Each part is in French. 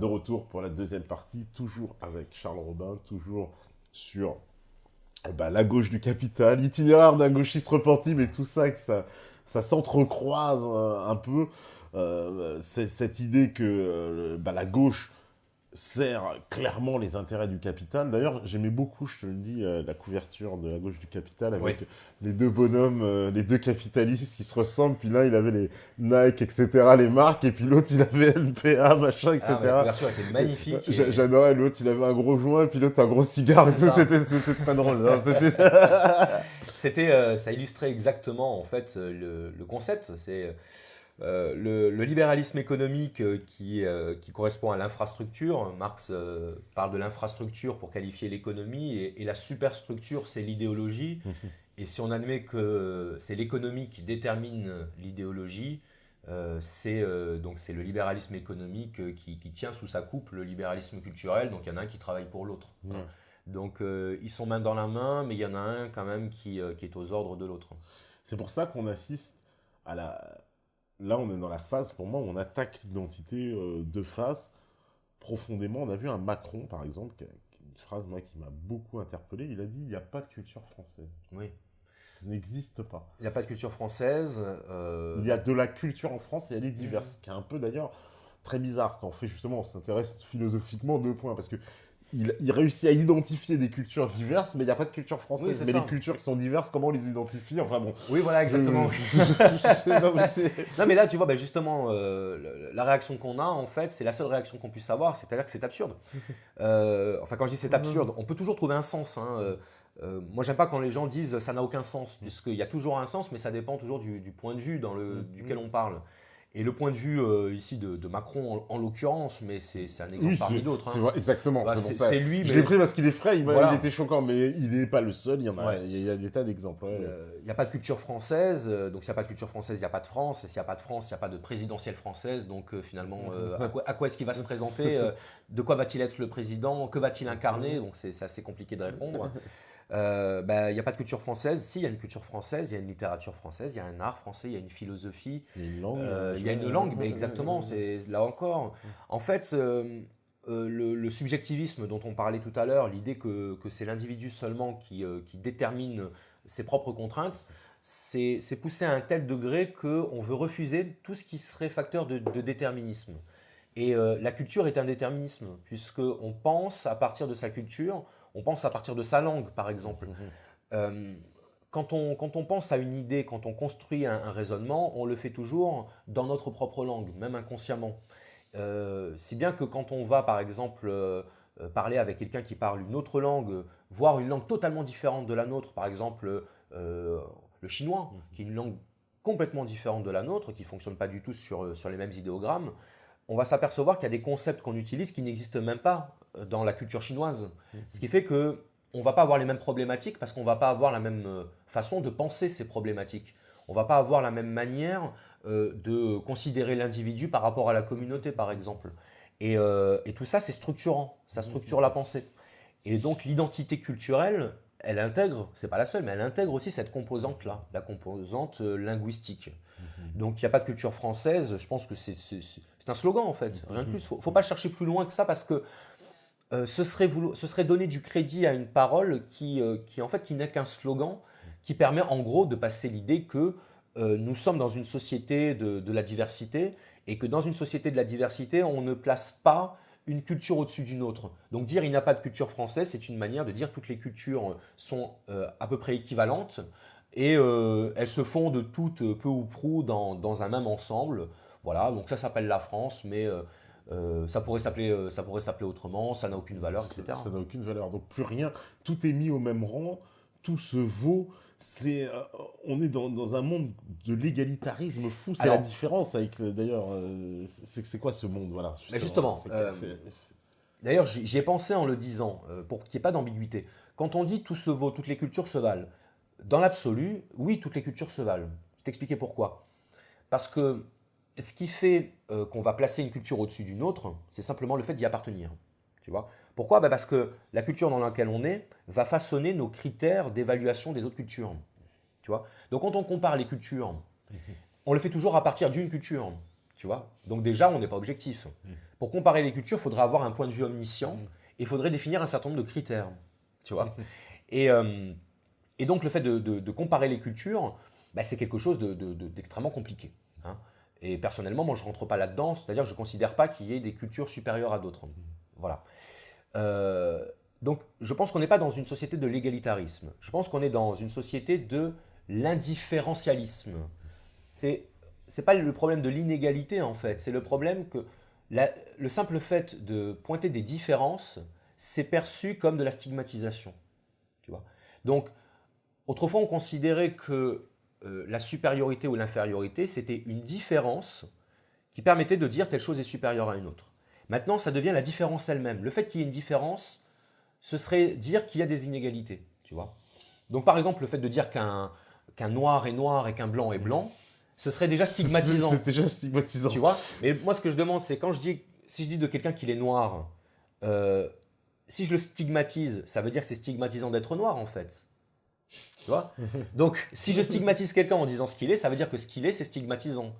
De retour pour la deuxième partie, toujours avec Charles Robin, toujours sur la gauche du capital, l'itinéraire d'un gauchiste repenti, mais tout ça, ça s'entrecroise un peu. Cette idée que la gauche sert clairement les intérêts du capital. D'ailleurs, j'aimais beaucoup, je te le dis, la couverture de la gauche du capital Oui. avec les deux bonhommes, les deux capitalistes qui se ressemblent. Puis l'un, il avait les Nike, etc., les marques, et puis l'autre, il avait NPA, machin, Ah, mais la etc. couverture était magnifique. J'adorais l'autre, il avait un gros joint, puis l'autre, un gros cigare. Et C'est tout. ça. C'était très drôle. Non, c'était... Ça illustrait exactement en fait le concept. C'est le libéralisme économique qui correspond à l'infrastructure. Marx parle de l'infrastructure pour qualifier l'économie et la superstructure, c'est l'idéologie. Et si on admet que c'est l'économie qui détermine l'idéologie, donc c'est le libéralisme économique qui tient sous sa coupe le libéralisme culturel. Donc il y en a un qui travaille pour l'autre. Ouais. Donc ils sont main dans la main, mais il y en a un quand même qui est aux ordres de l'autre. C'est pour ça qu'on assiste à la... Là, on est dans la phase, pour moi, où on attaque l'identité de face profondément. On a vu un Macron, par exemple, qui a une phrase, moi, qui m'a beaucoup interpellé. Il a dit, il n'y a pas de culture française. Oui. Ça n'existe pas. Il n'y a pas de culture française. Il y a de la culture en France et elle est diverse. Ce qui est un peu, d'ailleurs, très bizarre quand on s'intéresse philosophiquement deux points. Parce que il réussit à identifier des cultures diverses, mais il n'y a pas de culture Oui, française. c'est Mais ça. les cultures qui sont diverses, comment on les identifie? Enfin bon. Oui, voilà, exactement. Non, mais Non, mais là, tu vois, ben, justement, la réaction qu'on a, en fait, c'est la seule réaction qu'on puisse avoir, c'est-à-dire que c'est absurde. Enfin, quand je dis c'est absurde, on peut toujours trouver un sens. Hein. Moi, j'aime pas quand les gens disent ça n'a aucun sens, puisqu'il y a toujours un sens, mais ça dépend toujours du point de vue duquel on parle. Et le point de vue ici de Macron, en l'occurrence, mais c'est un exemple Oui, parmi d'autres. c'est Hein. vrai, exactement. Bah, C'est pour ça. c'est lui, Je mais l'ai pris parce qu'il est frais, voilà. il était choquant, mais il n'est pas le seul. Ouais. Il y a des tas d'exemples. Ouais. Il n'y a pas de culture française, donc s'il n'y a pas de culture française, il n'y a pas de France, et s'il n'y a pas de France, il n'y a pas de présidentielle française, donc finalement, à quoi est-ce qu'il va se présenter, de quoi va-t-il être le président, que va-t-il incarner, donc c'est assez compliqué de répondre. Il n'y a pas de culture française, si, il y a une culture française, il y a une littérature française, il y a un art français, il y a une philosophie, Il y a une langue. il y a une langue, mais exactement, c'est là encore. En fait, le subjectivisme dont on parlait tout à l'heure, l'idée que c'est l'individu seulement qui détermine ses propres contraintes, c'est poussé à un tel degré qu'on veut refuser tout ce qui serait facteur de déterminisme. Et la culture est un déterminisme, puisqu'on pense à partir de sa culture, on pense à partir de sa langue, par exemple. Euh, quand on pense à une idée, quand on construit un raisonnement, on le fait toujours dans notre propre langue, même inconsciemment. Si bien que quand on va, par exemple, parler avec quelqu'un qui parle une autre langue, voire une langue totalement différente de la nôtre, par exemple le chinois, qui est une langue complètement différente de la nôtre, qui ne fonctionne pas du tout sur les mêmes idéogrammes, on va s'apercevoir qu'il y a des concepts qu'on utilise qui n'existent même pas dans la culture chinoise. Ce qui fait que on ne va pas avoir les mêmes problématiques parce qu'on ne va pas avoir la même façon de penser ces problématiques. On ne va pas avoir la même manière de considérer l'individu par rapport à la communauté, par exemple. Et tout ça, c'est structurant. Ça structure la pensée. Et donc, l'identité culturelle, elle intègre, c'est pas la seule, mais elle intègre aussi cette composante-là, la composante linguistique. Donc, il n'y a pas de culture française. Je pense que c'est un slogan, en fait. Rien de plus. Il ne faut pas chercher plus loin que ça parce que ce serait donner du crédit à une parole en fait, qui n'est qu'un slogan qui permet en gros de passer l'idée que nous sommes dans une société de la diversité et que dans une société de la diversité, on ne place pas une culture au-dessus d'une autre. Donc dire il n'y a pas de culture française, c'est une manière de dire toutes les cultures sont à peu près équivalentes et elles se fondent toutes peu ou prou dans un même ensemble. Voilà, donc ça s'appelle la France, mais ça pourrait s'appeler autrement, ça n'a aucune valeur, etc. Ça n'a aucune valeur. Donc plus rien, tout est mis au même rang, tout se vaut. On est dans un monde de l'égalitarisme fou. C'est la Alors, différence avec, d'ailleurs, c'est quoi ce monde, voilà. mais justement, d'ailleurs j'y ai pensé en le disant, pour qu'il n'y ait pas d'ambiguïté. Quand on dit tout se vaut, toutes les cultures se valent, dans l'absolu, oui, toutes les cultures se valent. Je vais t'expliquer pourquoi. Parce que ce qui fait qu'on va placer une culture au-dessus d'une autre, c'est simplement le fait d'y appartenir. Tu vois? Pourquoi? Parce que la culture dans laquelle on est va façonner nos critères d'évaluation des autres cultures. Tu vois? Donc quand on compare les cultures, on le fait toujours à partir d'une culture. Tu vois? Donc déjà, on n'est pas objectif. Pour comparer les cultures, il faudrait avoir un point de vue omniscient et il faudrait définir un certain nombre de critères. Tu vois et, et donc, le fait de comparer les cultures, bah, c'est quelque chose d'extrêmement compliqué. Hein. Et personnellement, moi, je ne rentre pas là-dedans, c'est-à-dire que je ne considère pas qu'il y ait des cultures supérieures à d'autres. Voilà. Euh, donc, je pense qu'on n'est pas dans une société de l'égalitarisme. Je pense qu'on est dans une société de l'indifférentialisme. C'est pas le problème de l'inégalité, en fait. C'est le problème que le simple fait de pointer des différences, c'est perçu comme de la stigmatisation. Tu vois. Donc, autrefois, on considérait que la supériorité ou l'infériorité, c'était une différence qui permettait de dire telle chose est supérieure à une autre. Maintenant, ça devient la différence elle-même. Le fait qu'il y ait une différence, ce serait dire qu'il y a des inégalités. Tu vois. Donc, par exemple, le fait de dire qu'un noir est noir et qu'un blanc est blanc, ce serait déjà stigmatisant. C'est déjà stigmatisant. Tu vois. Mais moi, ce que je demande, c'est si je dis de quelqu'un qu'il est noir, si je le stigmatise, ça veut dire que c'est stigmatisant d'être noir, en fait. Tu vois. Donc, si je stigmatise quelqu'un en disant ce qu'il est, ça veut dire que ce qu'il est, c'est stigmatisant.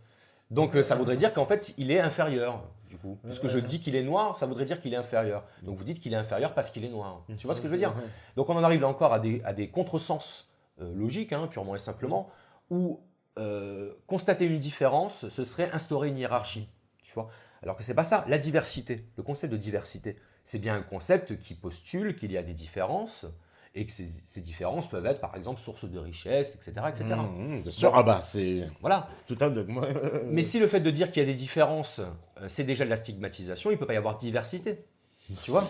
Donc, ça voudrait dire qu'en fait, il est inférieur. Du coup, puisque je dis qu'il est noir, ça voudrait dire qu'il est inférieur. Donc, vous dites qu'il est inférieur parce qu'il est noir. Tu vois ce que je veux dire? Donc, on en arrive là encore à des contresens logiques, hein, purement et simplement, où constater une différence, ce serait instaurer une hiérarchie. Tu vois. Alors que c'est pas ça. La diversité, le concept de diversité, c'est bien un concept qui postule qu'il y a des différences et que ces différences peuvent être, par exemple, source de richesse, etc. etc. Bien sûr, ah bah c'est Voilà. tout un dogme. Mais si le fait de dire qu'il y a des différences, c'est déjà de la stigmatisation, il ne peut pas y avoir diversité. Tu vois.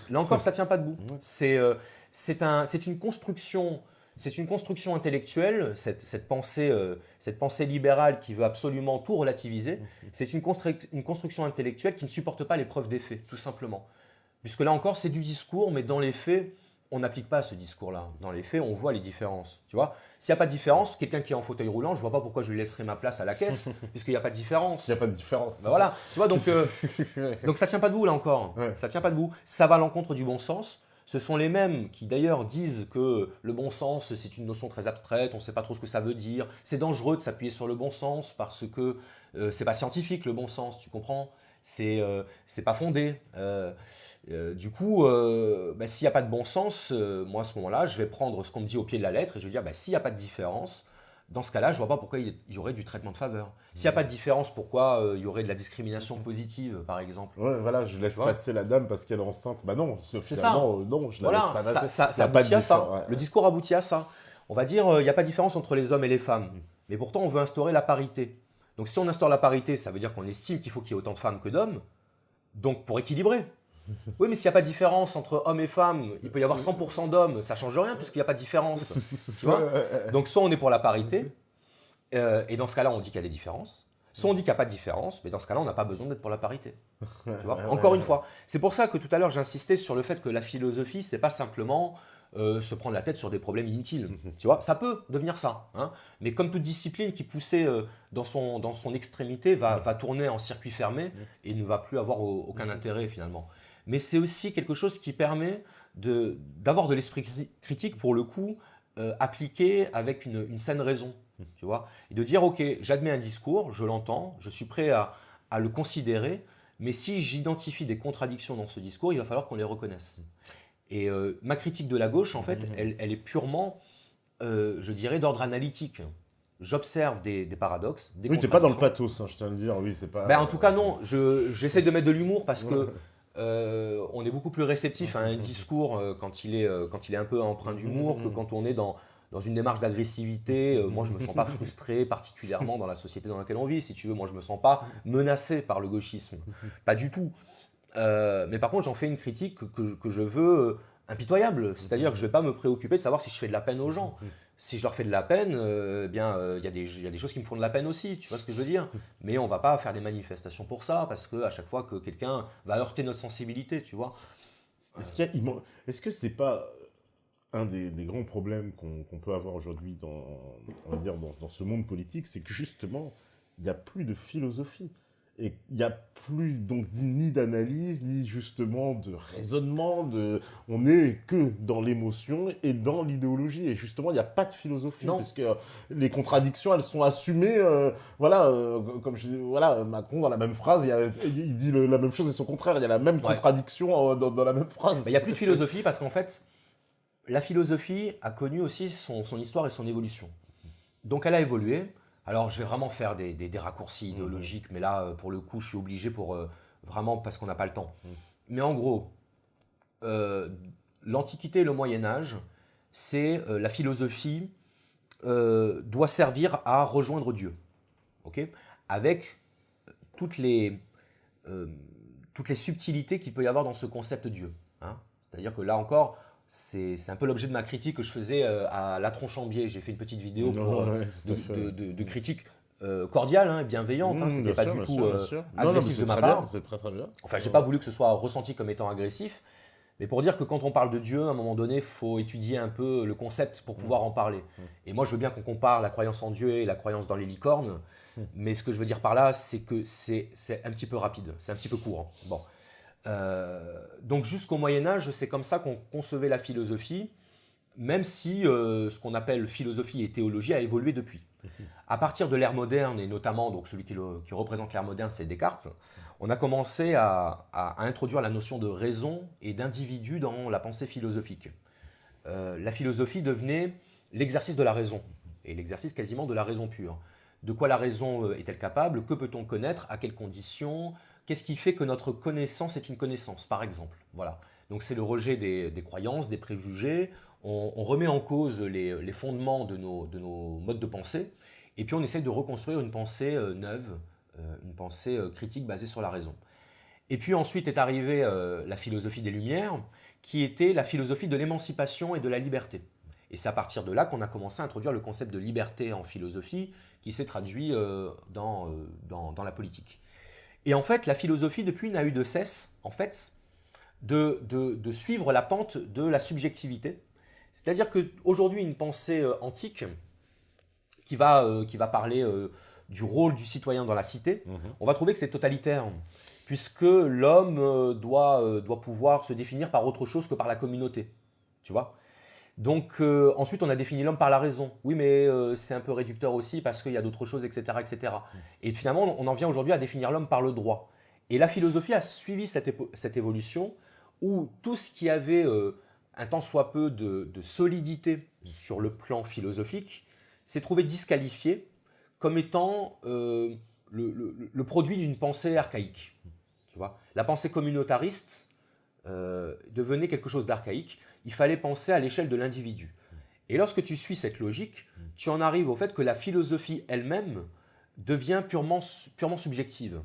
Là encore, ça ne tient pas debout. C'est une construction. C'est une construction intellectuelle, cette pensée libérale qui veut absolument tout relativiser. C'est une construction intellectuelle qui ne supporte pas les preuves des faits, tout simplement. Puisque là encore, c'est du discours, mais dans les faits, on n'applique pas ce discours-là. Dans les faits, on voit les différences. Tu vois, s'il n'y a pas de différence, quelqu'un qui est en fauteuil roulant, je ne vois pas pourquoi je lui laisserai ma place à la caisse, puisqu'il n'y a pas de différence. Il n'y a pas de différence. Ben voilà, tu vois, donc ça tient pas debout là encore. Ouais. Ça tient pas debout. Ça va à l'encontre du bon sens. Ce sont les mêmes qui d'ailleurs disent que le bon sens c'est une notion très abstraite, on ne sait pas trop ce que ça veut dire. C'est dangereux de s'appuyer sur le bon sens parce que c'est pas scientifique le bon sens, tu comprends? C'est pas fondé. Du coup, bah, s'il n'y a pas de bon sens, moi à ce moment-là, je vais prendre ce qu'on me dit au pied de la lettre et je vais dire bah, s'il n'y a pas de différence, dans ce cas-là, je ne vois pas pourquoi il y aurait du traitement de faveur. S'il n'y a pas de différence, pourquoi il y aurait de la discrimination positive, par exemple? Ouais, voilà, je laisse passer la dame parce qu'elle est enceinte. Bah non, C'est ça. non, je la Voilà, laisse pas passer. ça Il y a pas de aboutit à ça. différence. Ouais, Le ouais. discours aboutit à ça. On va dire il n'y a pas de différence entre les hommes et les femmes. Mais pourtant, on veut instaurer la parité. Donc si on instaure la parité, ça veut dire qu'on estime qu'il faut qu'il y ait autant de femmes que d'hommes. Donc pour équilibrer. Oui, mais s'il n'y a pas de différence entre hommes et femmes, il peut y avoir 100% d'hommes, ça ne change rien puisqu'il n'y a pas de différence. Tu vois. Donc soit on est pour la parité, et dans ce cas-là, on dit qu'il y a des différences. Soit on dit qu'il n'y a pas de différence, mais dans ce cas-là, on n'a pas besoin d'être pour la parité. Tu vois. Encore une fois, c'est pour ça que tout à l'heure, j'insistais sur le fait que la philosophie, c'est pas simplement se prendre la tête sur des problèmes inutiles. Tu vois, ça peut devenir ça. Hein. Mais comme toute discipline qui poussait dans son extrémité va tourner en circuit fermé et ne va plus avoir aucun intérêt finalement. Mais c'est aussi quelque chose qui permet d'avoir de l'esprit critique pour le coup appliqué avec une saine raison. Tu vois, et de dire ok, j'admets un discours, je l'entends, je suis prêt à le considérer, mais si j'identifie des contradictions dans ce discours, il va falloir qu'on les reconnaisse. Et ma critique de la gauche, en fait, elle est purement, je dirais, d'ordre analytique. J'observe des paradoxes, des Oui, t'es pas dans le contradictions. pathos, hein, je tiens à le dire. Oui, c'est pas. Ben, en tout cas, non. J'essaie de mettre de l'humour parce que on est beaucoup plus réceptif à un discours quand il est un peu empreint d'humour que quand on est dans une démarche d'agressivité. Moi, je ne me sens pas frustré particulièrement dans la société dans laquelle on vit. Si tu veux, moi, je ne me sens pas menacé par le gauchisme. Pas du tout. Mais par contre, j'en fais une critique que je veux impitoyable. C'est-à-dire que je ne vais pas me préoccuper de savoir si je fais de la peine aux gens. Si je leur fais de la peine, il y a des choses qui me font de la peine aussi, tu vois ce que je veux dire? Mais on ne va pas faire des manifestations pour ça, parce qu'à chaque fois que quelqu'un va heurter notre sensibilité, tu vois. Est-ce que c'est pas un des grands problèmes qu'on peut avoir aujourd'hui on va dire dans ce monde politique, c'est que justement, il n'y a plus de philosophie. Et il n'y a plus donc ni d'analyse, ni justement de raisonnement. On n'est que dans l'émotion et dans l'idéologie. Et justement, il n'y a pas de philosophie, Non. puisque les contradictions, elles sont assumées. Voilà, comme voilà, Macron, dans la même phrase, il dit la même chose et son contraire. Il y a la même contradiction dans la même phrase. Il n'y a plus de philosophie parce qu'en fait, la philosophie a connu aussi son histoire et son évolution. Donc elle a évolué. Alors je vais vraiment faire des raccourcis idéologiques, mais là, pour le coup, je suis obligé vraiment parce qu'on n'a pas le temps. Mais en gros, l'Antiquité et le Moyen-Âge, c'est la philosophie doit servir à rejoindre Dieu. Okay, avec toutes les subtilités qu'il peut y avoir dans ce concept Dieu. Hein. C'est-à-dire que là encore, c'est un peu l'objet de ma critique que je faisais à Latron Chambier. J'ai fait une petite vidéo de critique cordiale et bienveillante. Hein. C'était pas du tout agressif de ma part. C'est très très bien. Enfin, j'ai pas voulu que ce soit ressenti comme étant agressif. Mais pour dire que quand on parle de Dieu, à un moment donné, il faut étudier un peu le concept pour pouvoir en parler. Et moi, je veux bien qu'on compare la croyance en Dieu et la croyance dans les licornes. Mais ce que je veux dire par là, c'est que c'est un petit peu rapide, c'est un petit peu court. Bon. Donc jusqu'au Moyen-Âge, c'est comme ça qu'on concevait la philosophie, même si ce qu'on appelle philosophie et théologie a évolué depuis. À partir de l'ère moderne, et notamment donc celui qui représente l'ère moderne, c'est Descartes, on a commencé à introduire la notion de raison et d'individu dans la pensée philosophique. La philosophie devenait l'exercice de la raison, et l'exercice quasiment de la raison pure. De quoi la raison est-elle capable? Que peut-on connaître? À quelles conditions? Qu'est-ce qui fait que notre connaissance est une connaissance, par exemple? Voilà. Donc c'est le rejet des croyances, des préjugés. On remet en cause les fondements de nos modes de pensée. Et puis on essaye de reconstruire une pensée neuve, une pensée critique basée sur la raison. Et puis ensuite est arrivée la philosophie des Lumières, qui était la philosophie de l'émancipation et de la liberté. Et c'est à partir de là qu'on a commencé à introduire le concept de liberté en philosophie, qui s'est traduit dans la politique. Et en fait, la philosophie, depuis, n'a eu de cesse, en fait, de suivre la pente de la subjectivité. C'est-à-dire qu'aujourd'hui, une pensée antique qui va parler du rôle du citoyen dans la cité, on va trouver que c'est totalitaire, puisque l'homme doit pouvoir se définir par autre chose que par la communauté. Tu vois ? Donc ensuite, on a défini l'homme par la raison. Oui, mais c'est un peu réducteur aussi parce qu'il y a d'autres choses, etc., etc. Et finalement, on en vient aujourd'hui à définir l'homme par le droit. Et la philosophie a suivi cette évolution où tout ce qui avait un tant soit peu de solidité sur le plan philosophique s'est trouvé disqualifié comme étant le produit d'une pensée archaïque. Tu vois ? La pensée communautariste devenait quelque chose d'archaïque. Il fallait penser à l'échelle de l'individu. Et lorsque tu suis cette logique, tu en arrives au fait que la philosophie elle-même devient purement subjective.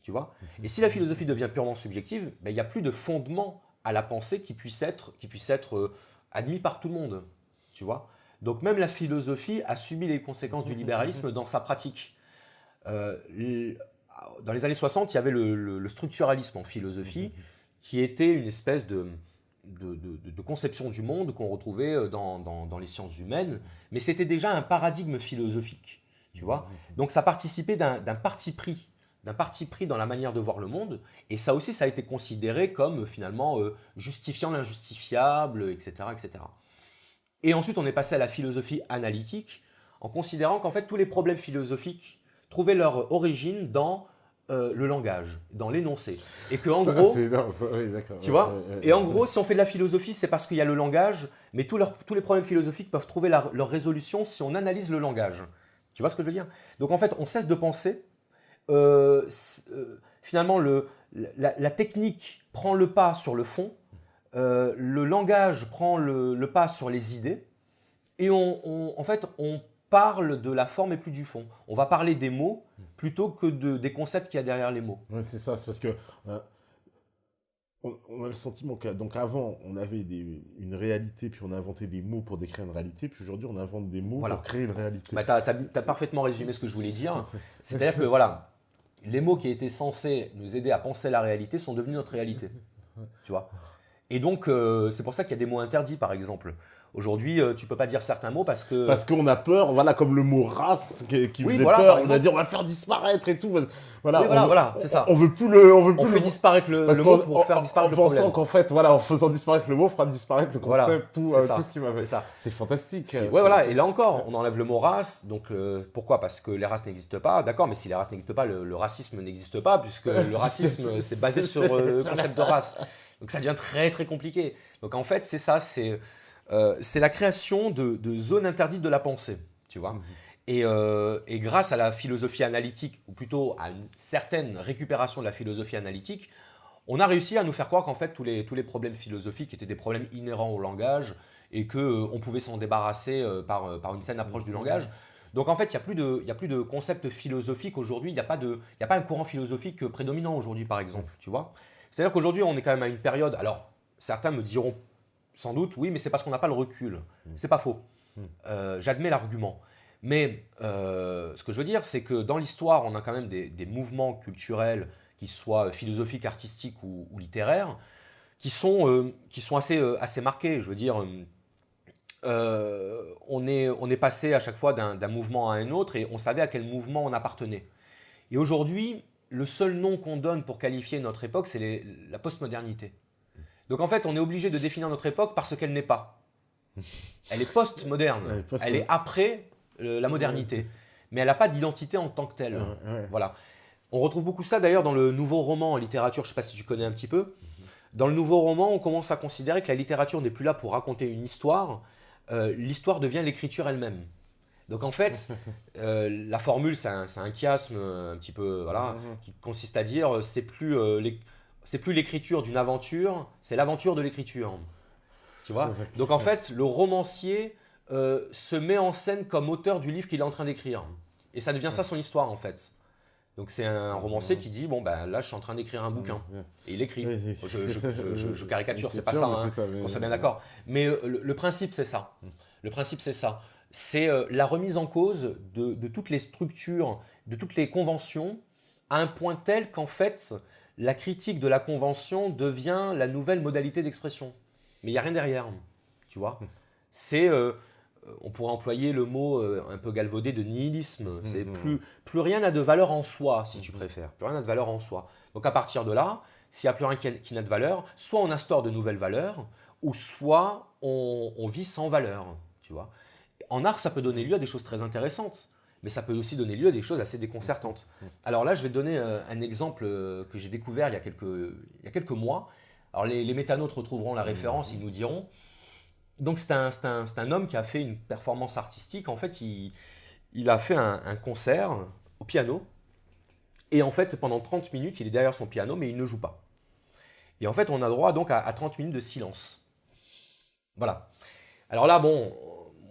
Tu vois ? Et si la philosophie devient purement subjective, ben, il n'y a plus de fondement à la pensée qui puisse être admis par tout le monde. Tu vois ? Donc même la philosophie a subi les conséquences du libéralisme dans sa pratique. Dans les années 60, il y avait le structuralisme en philosophie, qui était une espèce de conception du monde qu'on retrouvait dans les sciences humaines, mais c'était déjà un paradigme philosophique, tu vois. Donc ça participait d'un parti pris dans la manière de voir le monde, et ça aussi, ça a été considéré comme finalement justifiant l'injustifiable, etc., etc. Et ensuite, on est passé à la philosophie analytique, en considérant qu'en fait, tous les problèmes philosophiques trouvaient leur origine dans le langage, dans l'énoncé. Et que en gros, tu vois, et en gros, si on fait de la philosophie, c'est parce qu'il y a le langage, mais tous les problèmes philosophiques peuvent trouver leur résolution si on analyse le langage. Tu vois ce que je veux dire? Donc en fait, on cesse de penser. Finalement, la technique prend le pas sur le fond, le langage prend le pas sur les idées, et en fait, on parle de la forme et plus du fond. On va parler des mots plutôt que des concepts qu'il y a derrière les mots. Oui, c'est ça. C'est parce que on a le sentiment que donc avant, on avait une réalité, puis on a inventé des mots pour décrire une réalité, puis aujourd'hui, on invente des mots pour créer une réalité. Bah, tu as parfaitement résumé ce que je voulais dire. C'est-à-dire que voilà, les mots qui étaient censés nous aider à penser la réalité sont devenus notre réalité. Tu vois ? Et donc, c'est pour ça qu'il y a des mots interdits, par exemple. Aujourd'hui, tu peux pas dire certains mots parce que... Parce qu'on a peur, voilà, comme le mot race qui Oui, faisait voilà, peur, par on a exemple. dit on va faire disparaître et tout. Voilà, Oui, voilà, c'est ça. on veut plus le, on veut On plus fait le, disparaître le parce mot qu'en pour faire disparaître en le pensant problème. qu'en fait, voilà, en faisant disparaître le mot, on fera disparaître le Voilà, concept, tout, c'est ça. tout ce qui m'avait. C'est ça. C'est fantastique. Ouais, voilà. Et là encore, on enlève le mot race. Donc, pourquoi? Parce que les races n'existent pas. D'accord, mais si les races n'existent pas, le racisme n'existe pas, puisque le racisme, c'est basé sur le concept de race. Donc, ça devient très, très compliqué. Donc, en fait, c'est ça. C'est la création de zones interdites de la pensée. Tu vois? Et grâce à la philosophie analytique, ou plutôt à une certaine récupération de la philosophie analytique, on a réussi à nous faire croire qu'en fait tous les problèmes philosophiques étaient des problèmes inhérents au langage et que on pouvait s'en débarrasser par une saine approche du langage. Donc en fait, il y a plus de concept philosophique aujourd'hui, il n'y a pas un courant philosophique prédominant aujourd'hui par exemple, tu vois. C'est-à-dire qu'aujourd'hui, on est quand même à une période, alors certains me diront sans doute, oui, mais c'est parce qu'on n'a pas le recul. C'est pas faux. J'admets l'argument. Mais ce que je veux dire, c'est que dans l'histoire, on a quand même des mouvements culturels, qui soient philosophiques, artistiques ou littéraires, qui sont assez marqués. Je veux dire, on est passé à chaque fois d'un mouvement à un autre et on savait à quel mouvement on appartenait. Et aujourd'hui, le seul nom qu'on donne pour qualifier notre époque, c'est la postmodernité. Donc en fait, on est obligé de définir notre époque par ce qu'elle n'est pas. Elle est postmoderne, elle est après la modernité, mais elle n'a pas d'identité en tant que telle. Voilà. On retrouve beaucoup ça d'ailleurs dans le nouveau roman en littérature, je ne sais pas si tu connais un petit peu. Dans le nouveau roman, on commence à considérer que la littérature n'est plus là pour raconter une histoire, l'histoire devient l'écriture elle-même. Donc en fait, la formule, c'est un chiasme un petit peu, voilà, qui consiste à dire c'est plus l'écriture d'une aventure, c'est l'aventure de l'écriture. Tu vois? Donc en fait, le romancier se met en scène comme auteur du livre qu'il est en train d'écrire. Et ça devient ça son histoire en fait. Donc c'est un romancier qui dit bon ben là je suis en train d'écrire un bouquin et il écrit. Je caricature, c'est pas ça, hein, qu'on soit bien d'accord. Mais le principe c'est ça. Le principe c'est ça. C'est la remise en cause de toutes les structures, de toutes les conventions, à un point tel qu'en fait la critique de la convention devient la nouvelle modalité d'expression. Mais il n'y a rien derrière, tu vois. C'est on pourrait employer le mot un peu galvaudé de nihilisme. C'est plus rien n'a de valeur en soi, si tu préfères. Plus rien n'a de valeur en soi. Donc à partir de là, s'il n'y a plus rien qui n'a de valeur, soit on instaure de nouvelles valeurs, ou soit on vit sans valeur, tu vois. En art, ça peut donner lieu à des choses très intéressantes, mais ça peut aussi donner lieu à des choses assez déconcertantes. Alors là, je vais te donner un exemple que j'ai découvert il y a quelques mois. Alors les métanotes retrouveront la référence, ils nous diront. Donc c'est un homme qui a fait une performance artistique. En fait, il a fait un concert au piano. Et en fait, pendant 30 minutes, il est derrière son piano, mais il ne joue pas. Et en fait, on a droit donc à 30 minutes de silence. Voilà. Alors là, bon,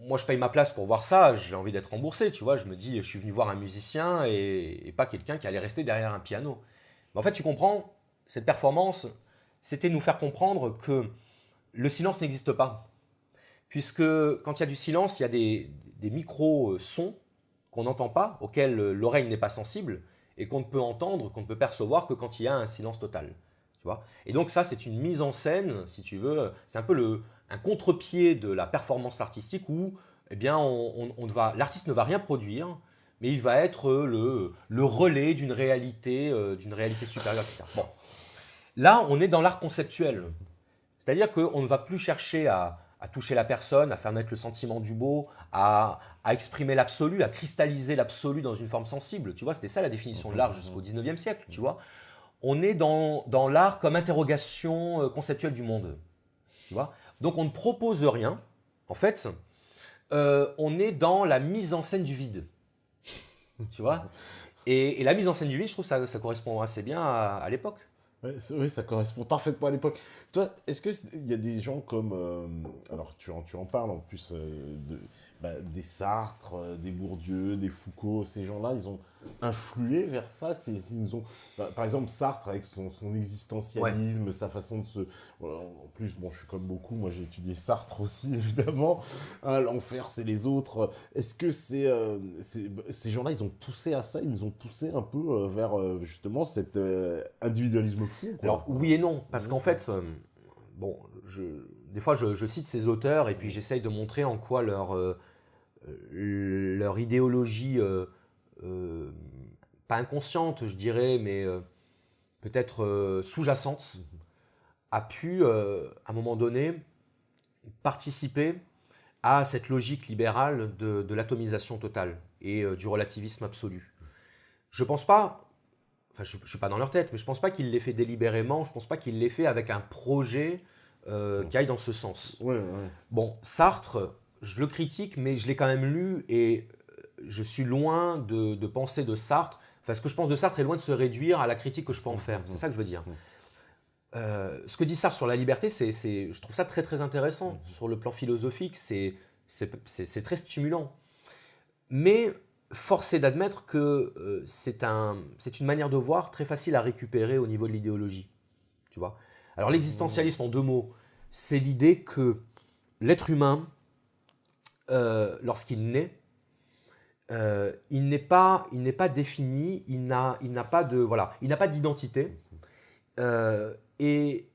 moi je paye ma place pour voir ça, j'ai envie d'être remboursé, tu vois. Je me dis, je suis venu voir un musicien et pas quelqu'un qui allait rester derrière un piano. Mais en fait, tu comprends, cette performance, c'était nous faire comprendre que le silence n'existe pas. Puisque quand il y a du silence, il y a des micro-sons qu'on n'entend pas, auxquels l'oreille n'est pas sensible, et qu'on ne peut entendre, qu'on ne peut percevoir que quand il y a un silence total. Tu vois? Et donc ça, c'est une mise en scène, si tu veux, c'est un peu un contre-pied de la performance artistique où eh bien, l'artiste ne va rien produire, mais il va être le relais d'une réalité supérieure, etc. Bon. Là, on est dans l'art conceptuel. C'est-à-dire qu'on ne va plus chercher à toucher la personne, à faire naître le sentiment du beau, à exprimer l'absolu, à cristalliser l'absolu dans une forme sensible. Tu vois, c'était ça la définition de l'art jusqu'au 19e siècle, tu vois. On est dans l'art comme interrogation conceptuelle du monde, tu vois. Donc on ne propose rien. En fait, on est dans la mise en scène du vide, tu vois. Et la mise en scène du vide, je trouve que ça correspond assez bien à l'époque. Ouais, oui, ça correspond parfaitement à l'époque. Toi, est-ce qu'il y a des gens comme... alors, tu en parles en plus des Sartre, des Bourdieu, des Foucault, ces gens-là, ils ont influé vers ça. Ils nous ont, par exemple, Sartre avec son existentialisme, sa façon de se... en plus, bon, je suis comme beaucoup, moi j'ai étudié Sartre aussi, évidemment. Hein, l'enfer, c'est les autres. Est-ce que ces gens-là, ils ont poussé à ça, ils nous ont poussé un peu vers justement cet individualisme fou, quoi. Alors oui et non, parce qu'en fait, bon, des fois, je cite ces auteurs et puis j'essaye de montrer en quoi leur idéologie, pas inconsciente, je dirais, mais peut-être sous-jacente, a pu, à un moment donné, participer à cette logique libérale de l'atomisation totale et du relativisme absolu. Je pense pas, enfin je ne suis pas dans leur tête, mais je pense pas qu'il l'ait fait délibérément, je pense pas qu'il l'ait fait avec un projet qui aille dans ce sens. Ouais, ouais. Bon, Sartre, je le critique, mais je l'ai quand même lu et je suis loin de penser de Sartre. Enfin, ce que je pense de Sartre est loin de se réduire à la critique que je peux en faire. C'est ça que je veux dire. Ce que dit Sartre sur la liberté, je trouve ça très très intéressant sur le plan philosophique. C'est très stimulant. Mais force est d'admettre que c'est une manière de voir très facile à récupérer au niveau de l'idéologie. Tu vois. Alors l'existentialisme en 2 mots, c'est l'idée que l'être humain, lorsqu'il naît, il n'est pas défini, il n'a pas d'identité. Et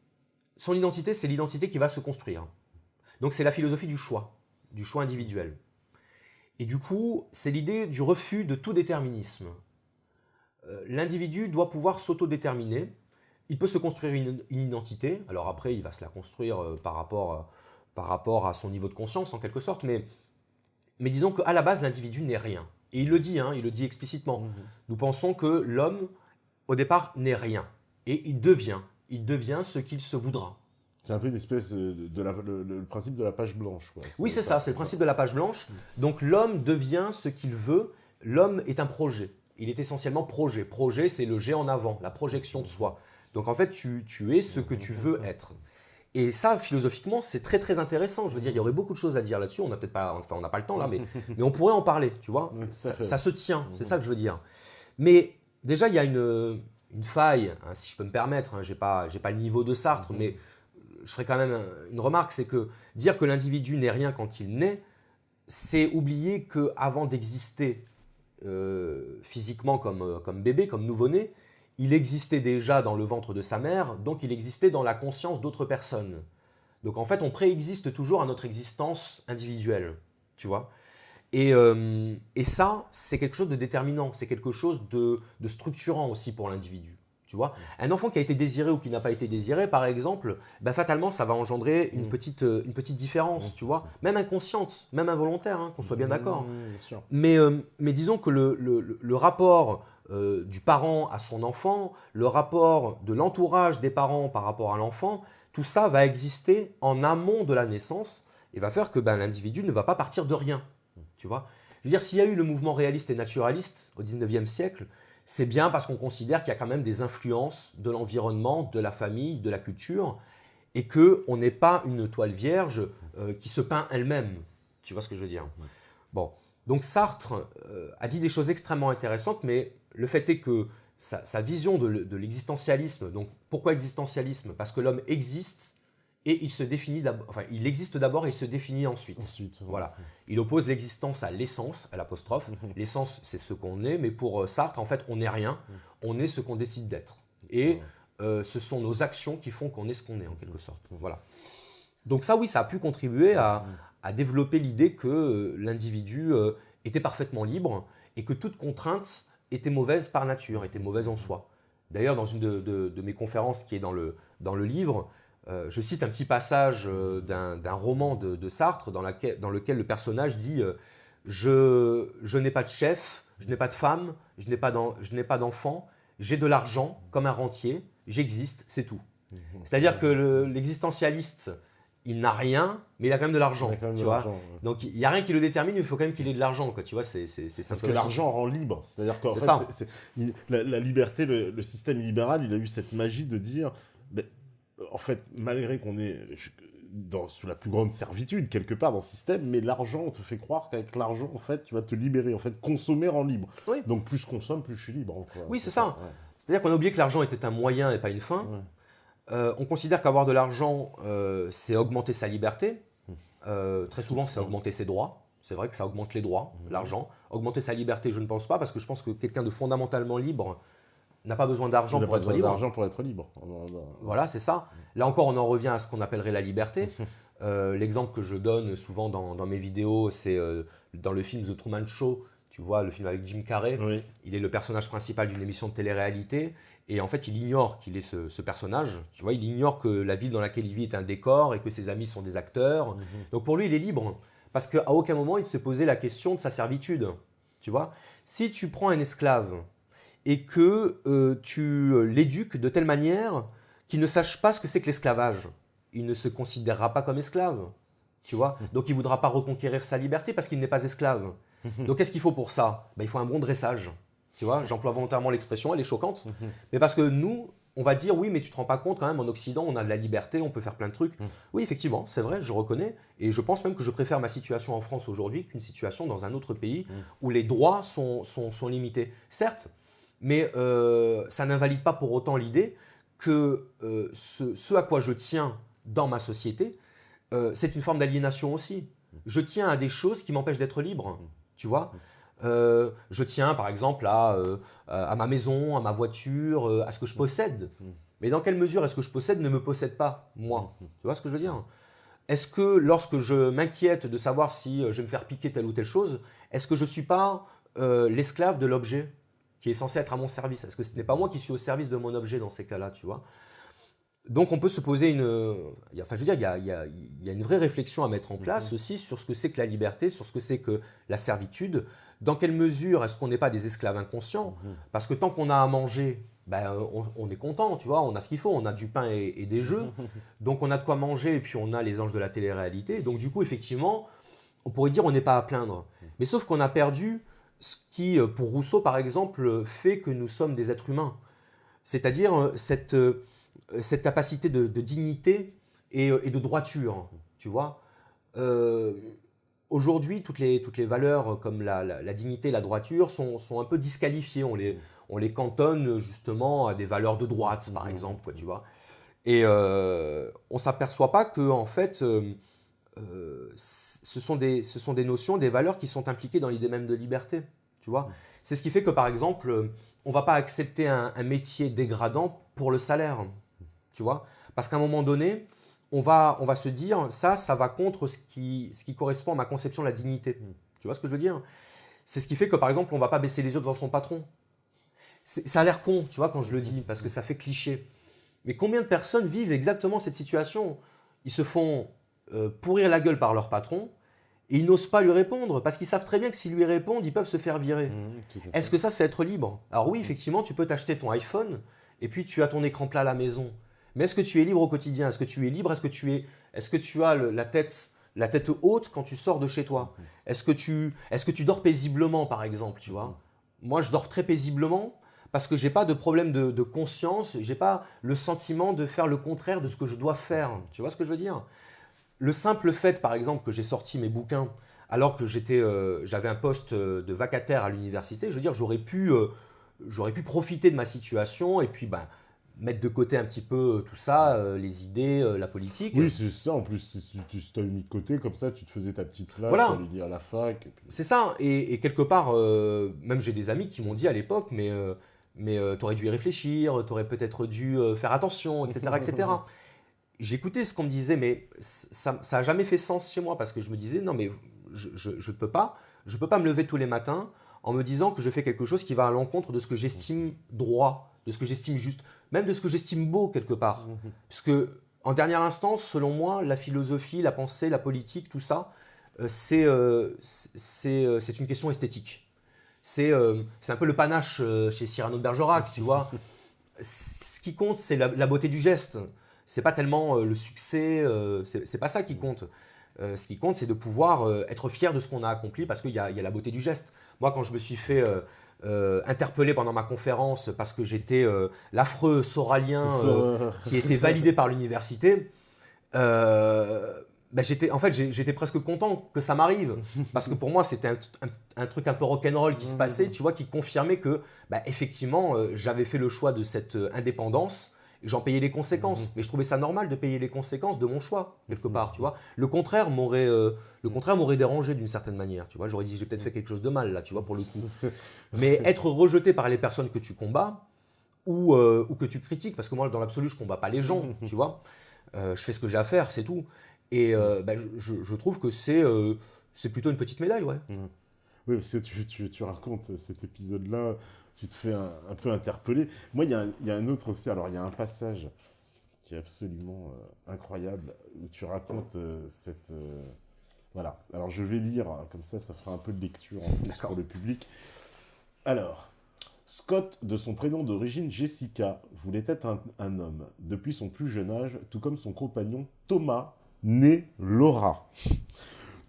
son identité, c'est l'identité qui va se construire. Donc c'est la philosophie du choix individuel. Et du coup, c'est l'idée du refus de tout déterminisme. L'individu doit pouvoir s'autodéterminer. Il peut se construire une identité. Alors après, il va se la construire par rapport à son niveau de conscience, en quelque sorte. Mais disons qu'à la base, l'individu n'est rien. Et il le dit explicitement. Nous pensons que l'homme, au départ, n'est rien. Et il devient ce qu'il se voudra. C'est un peu une espèce le principe de la page blanche, quoi. Oui, c'est ça, c'est le principe de la page blanche. Donc l'homme devient ce qu'il veut. L'homme est un projet. Il est essentiellement projet. Projet, c'est le jet en avant, la projection de soi. Donc en fait, tu es ce que tu veux être. Et ça, philosophiquement, c'est très très intéressant. Je veux dire, il y aurait beaucoup de choses à dire là-dessus. On n'a peut-être pas, enfin, on n'a pas le temps là, mais on pourrait en parler, tu vois. Ça se tient, c'est ça que je veux dire. Mais déjà, il y a une faille, hein, si je peux me permettre. Hein, j'ai pas le niveau de Sartre, mais je ferai quand même une remarque, c'est que dire que l'individu n'est rien quand il naît, c'est oublier qu'avant d'exister physiquement comme bébé, comme nouveau-né, il existait déjà dans le ventre de sa mère, donc il existait dans la conscience d'autres personnes. Donc en fait, on préexiste toujours à notre existence individuelle, tu vois. Et ça, c'est quelque chose de déterminant, c'est quelque chose de structurant aussi pour l'individu. Tu vois, un enfant qui a été désiré ou qui n'a pas été désiré, par exemple, ben fatalement, ça va engendrer une petite différence, tu vois, même inconsciente, même involontaire, hein, qu'on soit bien d'accord. Mais disons que le rapport du parent à son enfant, le rapport de l'entourage des parents par rapport à l'enfant, tout ça va exister en amont de la naissance et va faire que l'individu ne va pas partir de rien, tu vois. Je veux dire, s'il y a eu le mouvement réaliste et naturaliste au 19e siècle, c'est bien parce qu'on considère qu'il y a quand même des influences de l'environnement, de la famille, de la culture, et qu'on n'est pas une toile vierge qui se peint elle-même. Tu vois ce que je veux dire? Bon, donc Sartre a dit des choses extrêmement intéressantes, mais le fait est que sa vision de l'existentialisme, donc pourquoi existentialisme? Parce que l'homme existe et il se définit d'abord, enfin il existe d'abord et il se définit ensuite. Voilà. Il oppose l'existence à l'essence, à l'apostrophe. L'essence, c'est ce qu'on est, mais pour Sartre, en fait, on n'est rien. On est ce qu'on décide d'être. Et ce sont nos actions qui font qu'on est ce qu'on est, en quelque sorte. Voilà. Donc ça, oui, ça a pu contribuer à développer l'idée que l'individu était parfaitement libre et que toute contrainte était mauvaise par nature, était mauvaise en soi. D'ailleurs, dans une de mes conférences qui est dans le livre, je cite un petit passage d'un roman de Sartre dans lequel le personnage dit je n'ai pas de chef, je n'ai pas de femme, je n'ai pas d'enfant, j'ai de l'argent comme un rentier, j'existe, c'est tout. C'est-à-dire que l'existentialiste, il n'a rien, mais il a quand même de l'argent, tu vois. Donc il n'y a rien qui le détermine, mais il faut quand même qu'il ait de l'argent, quoi. Tu vois, c'est parce que l'argent rend libre. C'est-à-dire qu'en fait, la liberté, le système libéral, il a eu cette magie de dire, en fait, malgré qu'on est sous la plus grande servitude quelque part dans le système, mais l'argent, on te fait croire qu'avec l'argent, en fait, tu vas te libérer. En fait, consommer rend libre. Oui. Donc plus je consomme, plus je suis libre. Quoi. Oui, c'est ça. Ouais. C'est-à-dire qu'on a oublié que l'argent était un moyen et pas une fin. Ouais. On considère qu'avoir de l'argent, c'est augmenter sa liberté. Très souvent, c'est augmenter ses droits. C'est vrai que ça augmente les droits, l'argent. Augmenter sa liberté, je ne pense pas, parce que je pense que quelqu'un de fondamentalement libre n'a pas besoin d'argent pour être libre. D'argent pour être libre. Voilà, c'est ça. Là encore, on en revient à ce qu'on appellerait la liberté. L'exemple que je donne souvent dans mes vidéos, c'est dans le film The Truman Show. Tu vois, le film avec Jim Carrey. Oui. Il est le personnage principal d'une émission de télé-réalité. Et en fait, il ignore qu'il est ce personnage. Tu vois, il ignore que la ville dans laquelle il vit est un décor et que ses amis sont des acteurs. Donc pour lui, il est libre. Parce qu'à aucun moment, il se posait la question de sa servitude. Tu vois, si tu prends un esclave et que tu l'éduques de telle manière qu'il ne sache pas ce que c'est que l'esclavage, il ne se considérera pas comme esclave. Tu vois, donc il ne voudra pas reconquérir sa liberté parce qu'il n'est pas esclave. Donc qu'est-ce qu'il faut pour ça? Il faut un bon dressage. Tu vois, j'emploie volontairement l'expression, elle est choquante. Mais parce que nous, on va dire, oui, mais tu te rends pas compte quand même, en Occident, on a de la liberté, on peut faire plein de trucs. Oui, effectivement, c'est vrai, je reconnais. Et je pense même que je préfère ma situation en France aujourd'hui qu'une situation dans un autre pays où les droits sont limités. Certes, mais ça n'invalide pas pour autant l'idée que ce à quoi je tiens dans ma société, c'est une forme d'aliénation aussi. Je tiens à des choses qui m'empêchent d'être libre, tu vois. Je tiens par exemple à ma maison, à ma voiture, à ce que je possède. Mais dans quelle mesure est-ce que je possède ne me possède pas, moi? Tu vois ce que je veux dire? Est-ce que lorsque je m'inquiète de savoir si je vais me faire piquer telle ou telle chose, est-ce que je ne suis pas l'esclave de l'objet qui est censé être à mon service? Est-ce que ce n'est pas moi qui suis au service de mon objet dans ces cas-là, tu vois? Donc on peut se poser enfin je veux dire, il y a une vraie réflexion à mettre en place aussi sur ce que c'est que la liberté, sur ce que c'est que la servitude. Dans quelle mesure est-ce qu'on n'est pas des esclaves inconscients? Parce que tant qu'on a à manger, on est content, tu vois, on a ce qu'il faut, on a du pain et des jeux, donc on a de quoi manger et puis on a les anges de la télé-réalité. Donc du coup, effectivement, on pourrait dire on n'est pas à plaindre. Mais sauf qu'on a perdu ce qui, pour Rousseau par exemple, fait que nous sommes des êtres humains. C'est-à-dire cette capacité de dignité et de droiture, tu vois. Aujourd'hui, toutes les valeurs comme la dignité et la droiture sont un peu disqualifiées. On les cantonne justement à des valeurs de droite, par exemple, quoi, tu vois. Et on ne s'aperçoit pas que, en fait, ce sont des notions, des valeurs qui sont impliquées dans l'idée même de liberté, tu vois. C'est ce qui fait que, par exemple, on ne va pas accepter un métier dégradant pour le salaire, tu vois. Parce qu'à un moment donné, on va se dire, ça va contre ce qui correspond à ma conception de la dignité. Tu vois ce que je veux dire? C'est ce qui fait que, par exemple, on ne va pas baisser les yeux devant son patron. Ça a l'air con, tu vois, quand je le dis, parce que ça fait cliché. Mais combien de personnes vivent exactement cette situation? Ils se font pourrir la gueule par leur patron et ils n'osent pas lui répondre parce qu'ils savent très bien que s'ils lui répondent, ils peuvent se faire virer. Est-ce que ça, c'est être libre? Alors oui, effectivement, tu peux t'acheter ton iPhone et puis tu as ton écran plat à la maison. Mais est-ce que tu es libre au quotidien? Est-ce que tu es libre? Est-ce que tu as la tête haute quand tu sors de chez toi? Est-ce que tu dors paisiblement, par exemple, tu vois? Moi, je dors très paisiblement parce que je n'ai pas de problème de conscience, je n'ai pas le sentiment de faire le contraire de ce que je dois faire. Tu vois ce que je veux dire? Le simple fait, par exemple, que j'ai sorti mes bouquins alors que j'avais un poste de vacataire à l'université, je veux dire, j'aurais pu profiter de ma situation et puis mettre de côté un petit peu tout ça, les idées, la politique. Oui, c'est ça. En plus, si tu t'avais mis de côté, comme ça, tu te faisais ta petite place, Voilà. tu allais lire à la fac. Puis... C'est ça. Et quelque part, même j'ai des amis qui m'ont dit à l'époque, mais t'aurais dû y réfléchir, t'aurais peut-être dû faire attention, etc. etc. J'écoutais ce qu'on me disait, mais ça n'a jamais fait sens chez moi parce que je me disais, non, mais je peux pas me lever tous les matins en me disant que je fais quelque chose qui va à l'encontre de ce que j'estime droit, de ce que j'estime juste, même de ce que j'estime beau quelque part. Puisque, en dernière instance, selon moi, la philosophie, la pensée, la politique, tout ça, c'est une question esthétique. C'est un peu le panache chez Cyrano de Bergerac, tu vois. Ce qui compte, c'est la beauté du geste. C'est pas tellement le succès, c'est pas ça qui compte. Ce qui compte, c'est de pouvoir être fier de ce qu'on a accompli parce qu'il y a la beauté du geste. Moi, quand je me suis fait interpeller pendant ma conférence parce que j'étais l'affreux soralien qui était validé par l'université, j'étais presque content que ça m'arrive parce que pour moi, c'était un truc un peu rock'n'roll qui se passait, tu vois, qui confirmait que, effectivement, j'avais fait le choix de cette indépendance. J'en payais les conséquences, mais je trouvais ça normal de payer les conséquences de mon choix, quelque part, tu vois. Le contraire m'aurait dérangé d'une certaine manière, tu vois. J'aurais dit, j'ai peut-être fait quelque chose de mal, là, tu vois, pour le coup. Mais être rejeté par les personnes que tu combats ou que tu critiques, parce que moi, dans l'absolu, je ne combats pas les gens, tu vois. Je fais ce que j'ai à faire, c'est tout. Et bah, je trouve que c'est plutôt une petite médaille, ouais. Oui, parce que tu racontes cet épisode-là, tu te fais un peu interpeller. Moi, il y a un autre aussi. Alors, il y a un passage qui est absolument incroyable où tu racontes voilà. Alors, je vais lire, hein, comme ça fera un peu de lecture en plus D'accord. pour le public. Alors, Scott, de son prénom d'origine Jessica, voulait être un homme depuis son plus jeune âge, tout comme son compagnon Thomas, né Laura.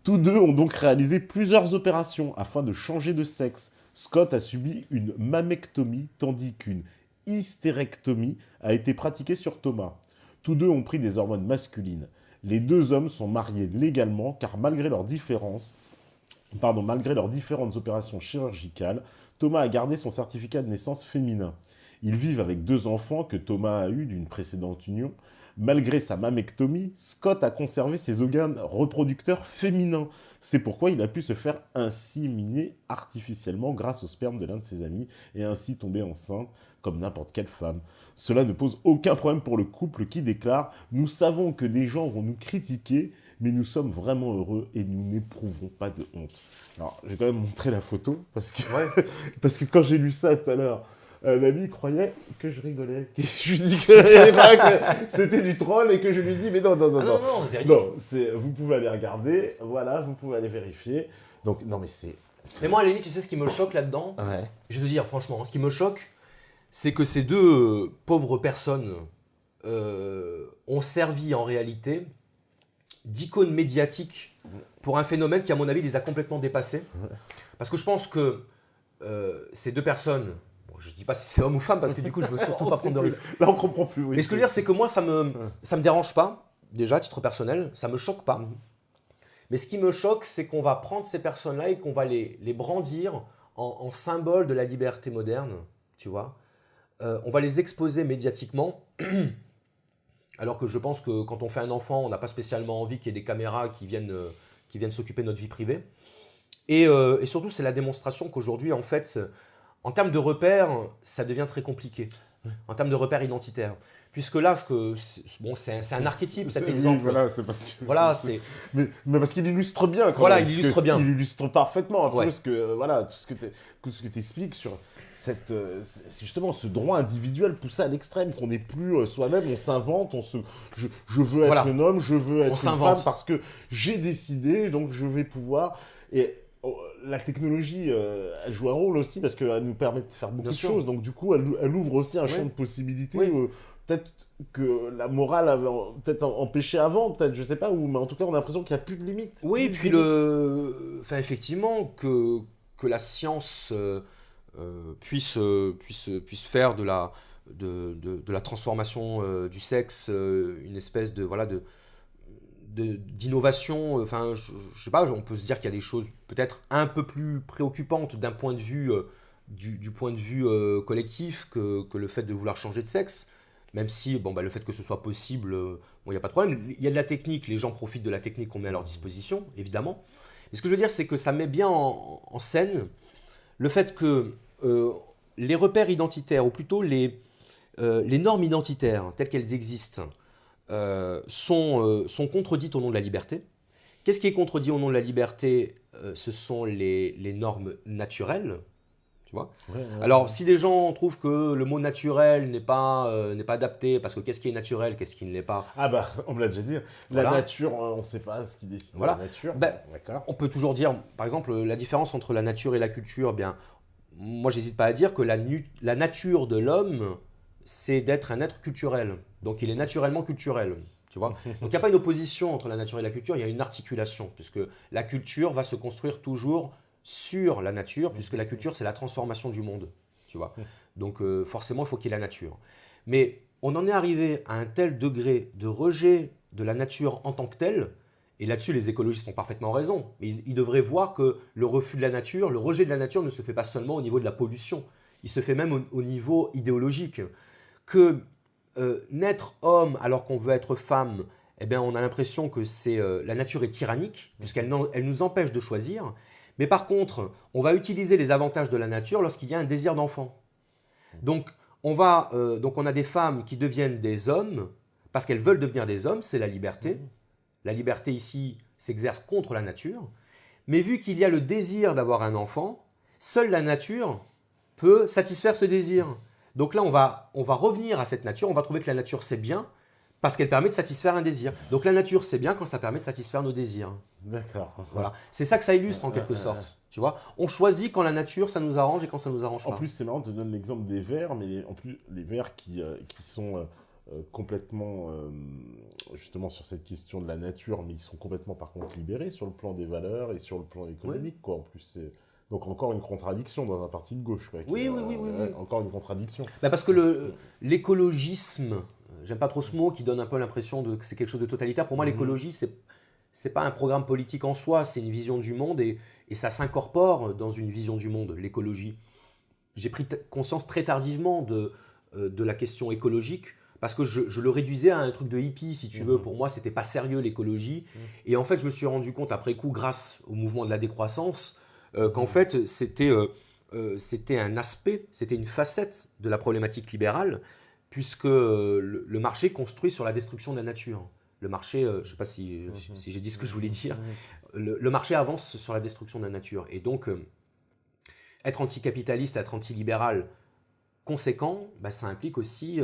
Tous deux ont donc réalisé plusieurs opérations afin de changer de sexe. Scott a subi une mammectomie tandis qu'une hystérectomie a été pratiquée sur Thomas. Tous deux ont pris des hormones masculines. Les deux hommes sont mariés légalement car malgré leurs différentes opérations chirurgicales, Thomas a gardé son certificat de naissance féminin. Ils vivent avec 2 enfants que Thomas a eus d'une précédente union. Malgré sa mammectomie, Scott a conservé ses organes reproducteurs féminins. C'est pourquoi il a pu se faire inséminer artificiellement grâce au sperme de l'un de ses amis et ainsi tomber enceinte comme n'importe quelle femme. Cela ne pose aucun problème pour le couple qui déclare « Nous savons que des gens vont nous critiquer, mais nous sommes vraiment heureux et nous n'éprouvons pas de honte. » Alors, je vais quand même montrer la photo parce que, Ouais. parce que quand j'ai lu ça tout à l'heure, un ami croyait que je rigolais. Je lui dis que c'était du troll et que je lui dis mais non, non, non, Ah non. non, non, vérifié. Non, vous pouvez aller regarder, voilà, vous pouvez aller vérifier. Donc, non, mais c'est. Mais moi, à la limite, tu sais ce qui me choque là-dedans? Ouais. Je vais te dire, franchement, ce qui me choque, c'est que ces deux pauvres personnes ont servi en réalité d'icône médiatique pour un phénomène qui, à mon avis, les a complètement dépassés. Parce que je pense que ces deux personnes, bon, je ne dis pas si c'est homme ou femme, parce que du coup, je veux surtout pas prendre de risques. Là, on comprend plus. Oui, Mais ce que je veux dire, c'est que moi, ça me dérange pas, déjà, à titre personnel, ça me choque pas. Mais ce qui me choque, c'est qu'on va prendre ces personnes-là et qu'on va les brandir en symbole de la liberté moderne, tu vois. On va les exposer médiatiquement, alors que je pense que quand on fait un enfant, on n'a pas spécialement envie qu'il y ait des caméras qui viennent s'occuper de notre vie privée. Et surtout, c'est la démonstration qu'aujourd'hui, en fait, en termes de repères, ça devient très compliqué. En termes de repères identitaires. Puisque là, c'est un archétype, cet exemple. Oui, voilà, c'est parce que. Voilà, mais parce qu'il illustre bien, quand Voilà, même. il illustre bien. Il illustre parfaitement un peu Ouais. tout ce que tu expliques sur c'est justement ce droit individuel poussé à l'extrême, qu'on n'est plus soi-même, on s'invente, je veux être Voilà. un homme, je veux être une s'invente. femme parce que j'ai décidé, donc je vais pouvoir. Et la technologie, elle joue un rôle aussi parce qu'elle nous permet de faire beaucoup Bien de sûr. choses. Donc du coup, elle ouvre aussi un Oui. champ de possibilités. Oui. Peut-être que la morale avait peut-être empêché avant, peut-être, je sais pas, mais en tout cas, on a l'impression qu'il n'y a plus de limites. Oui, Plus de puis limites. enfin, effectivement, que la science puisse faire de la transformation du sexe une espèce de, voilà, d'innovation. Enfin, je sais pas, on peut se dire qu'il y a des choses peut-être un peu plus préoccupantes d'un point de vue, du point de vue collectif que le fait de vouloir changer de sexe. Même si, bon, bah, le fait que ce soit possible, bon, il n'y a pas de problème. Il y a de la technique, les gens profitent de la technique qu'on met à leur disposition, évidemment. Et ce que je veux dire, c'est que ça met bien en scène le fait que les repères identitaires, ou plutôt les normes identitaires telles qu'elles existent, sont contredites au nom de la liberté. Qu'est-ce qui est contredit au nom de la liberté? Ce sont les normes naturelles. Tu vois? Alors, si les gens trouvent que le mot naturel n'est pas adapté, parce que qu'est-ce qui est naturel, qu'est-ce qui ne l'est pas, Ah bah, on me l'a déjà dit. Voilà. La nature, on ne sait pas ce qui décide Voilà. de la nature. Ben, D'accord. on peut toujours dire, par exemple, la différence entre la nature et la culture. Eh bien, moi, j'hésite pas à dire que la nature de l'homme, c'est d'être un être culturel. Donc, il est naturellement culturel. Tu vois? Donc, il n'y a pas une opposition entre la nature et la culture, il y a une articulation, puisque la culture va se construire toujours sur la nature, puisque la culture, c'est la transformation du monde. Tu vois? Donc, forcément, il faut qu'il y ait la nature. Mais on en est arrivé à un tel degré de rejet de la nature en tant que telle, et là-dessus, les écologistes ont parfaitement raison, mais ils devraient voir que le refus de la nature, le rejet de la nature ne se fait pas seulement au niveau de la pollution, il se fait même au niveau idéologique. Que naître homme alors qu'on veut être femme, eh bien, on a l'impression que la nature est tyrannique, puisqu'elle elle nous empêche de choisir. Mais par contre, on va utiliser les avantages de la nature lorsqu'il y a un désir d'enfant. Donc, on a des femmes qui deviennent des hommes parce qu'elles veulent devenir des hommes, c'est la liberté. La liberté ici s'exerce contre la nature. Mais vu qu'il y a le désir d'avoir un enfant, seule la nature peut satisfaire ce désir. Donc là, on va revenir à cette nature, on va trouver que la nature c'est bien, parce qu'elle permet de satisfaire un désir. Donc la nature c'est bien quand ça permet de satisfaire nos désirs. D'accord. Voilà. C'est ça que ça illustre en quelque sorte. Tu vois, on choisit quand la nature ça nous arrange et quand ça nous arrange pas. En plus, c'est marrant, tu donnes l'exemple des vers, mais en plus, les vers qui sont complètement, justement, sur cette question de la nature, mais ils sont complètement, par contre, libérés sur le plan des valeurs et sur le plan économique, quoi. En plus, c'est... Donc, encore une contradiction dans un parti de gauche, quoi. Oui. Encore une contradiction. Bah parce que l'écologisme, j'aime pas trop ce mot qui donne un peu l'impression que c'est quelque chose de totalitaire. Pour moi, l'écologie, c'est pas un programme politique en soi, c'est une vision du monde et ça s'incorpore dans une vision du monde, l'écologie. J'ai pris conscience très tardivement de la question écologique parce que je le réduisais à un truc de hippie, si tu veux. Pour moi, c'était pas sérieux l'écologie. Et en fait, je me suis rendu compte après coup, grâce au mouvement de la décroissance, qu'en fait, c'était un aspect, c'était une facette de la problématique libérale, puisque le marché construit sur la destruction de la nature. Le marché, je ne sais pas si j'ai dit ce que je voulais dire, le marché avance sur la destruction de la nature. Et donc, être anticapitaliste, être antilibéral conséquent, bah, ça implique aussi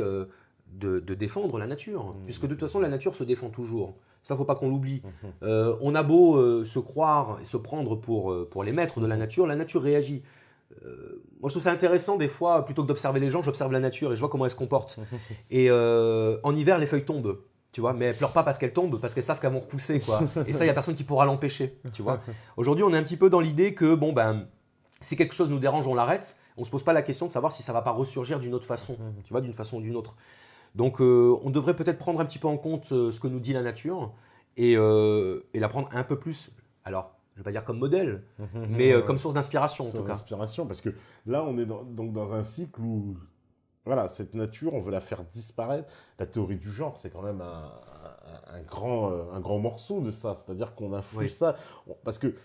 de défendre la nature, puisque de toute façon, la nature se défend toujours. Ça, faut pas qu'on l'oublie. On a beau se croire et se prendre pour les maîtres de la nature réagit. Moi, je trouve ça intéressant, des fois, plutôt que d'observer les gens, j'observe la nature et je vois comment elle se comporte. Et en hiver, les feuilles tombent. Tu vois, mais elles pleurent pas parce qu'elles tombent, parce qu'elles savent qu'elles vont repousser, quoi. Et ça, il y a personne qui pourra l'empêcher, tu vois. Aujourd'hui, on est un petit peu dans l'idée que, bon, ben, si quelque chose nous dérange, on l'arrête. On se pose pas la question de savoir si ça va pas ressurgir d'une autre façon, tu vois, d'une façon ou d'une autre. Donc, on devrait peut-être prendre un petit peu en compte ce que nous dit la nature et la prendre un peu plus. Alors, je vais pas dire comme modèle, mais comme source d'inspiration, en tout cas. Source d'inspiration, parce que là, on est donc dans un cycle où... Voilà, cette nature, on veut la faire disparaître. La théorie du genre, c'est quand même un grand morceau de ça. C'est-à-dire qu'on influe ça. Parce que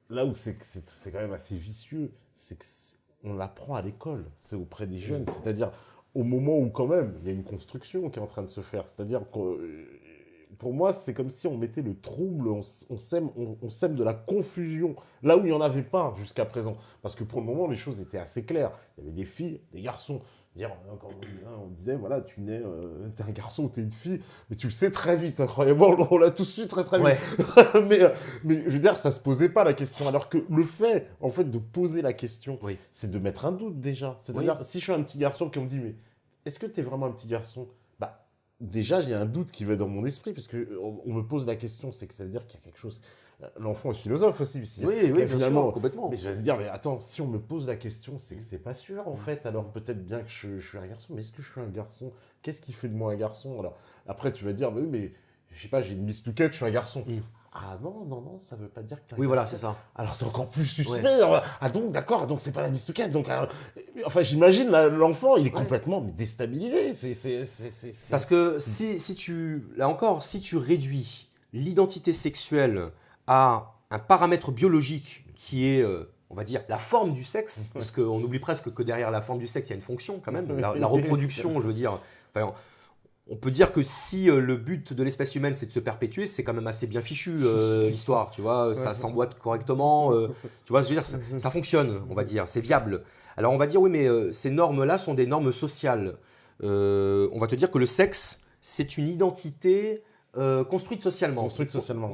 là où c'est quand même assez vicieux, c'est qu'on l'apprend à l'école. C'est auprès des jeunes. C'est-à-dire au moment où quand même, il y a une construction qui est en train de se faire. C'est-à-dire que pour moi, c'est comme si on mettait le trouble, on sème de la confusion, là où il n'y en avait pas jusqu'à présent. Parce que pour le moment, les choses étaient assez claires. Il y avait des filles, des garçons. Quand on disait, voilà, t'es un garçon ou t'es une fille, mais tu le sais très vite, incroyablement, on l'a tous su très vite. mais je veux dire, ça se posait pas la question, alors que le fait, en fait, de poser la question, c'est de mettre un doute déjà. C'est-à-dire, si je suis un petit garçon qui me dit, mais est-ce que t'es vraiment un petit garçon? Bah, déjà, il y a un doute qui va dans mon esprit, parce qu'on me pose la question, c'est que ça veut dire qu'il y a quelque chose... L'enfant est philosophe aussi. Oui, finalement, sûr, complètement. Mais je vais se dire, mais attends, si on me pose la question, c'est que c'est pas sûr, en fait. Alors peut-être bien que je suis un garçon, mais est-ce que je suis un garçon? Qu'est-ce qui fait de moi un garçon? Alors après, tu vas dire, bah oui, mais je sais pas, j'ai une mistouquette, je suis un garçon. Ah non, ça veut pas dire que t'es un garçon. Voilà, c'est ça. Alors c'est encore plus suspect. Ah donc, d'accord, donc c'est pas la mistouquette. Donc, enfin, j'imagine, l'enfant, il est complètement déstabilisé. Parce que si tu réduis l'identité sexuelle à un paramètre biologique qui est, on va dire, la forme du sexe, parce qu'on oublie presque que derrière la forme du sexe, il y a une fonction quand même, la reproduction, je veux dire. Enfin, on peut dire que si le but de l'espèce humaine, c'est de se perpétuer, c'est quand même assez bien fichu, l'histoire, tu vois, ça s'emboîte correctement, tu vois, je veux dire, ça fonctionne, on va dire, c'est viable. Alors on va dire, oui, mais ces normes-là sont des normes sociales. On va te dire que le sexe, c'est une identité... construite socialement.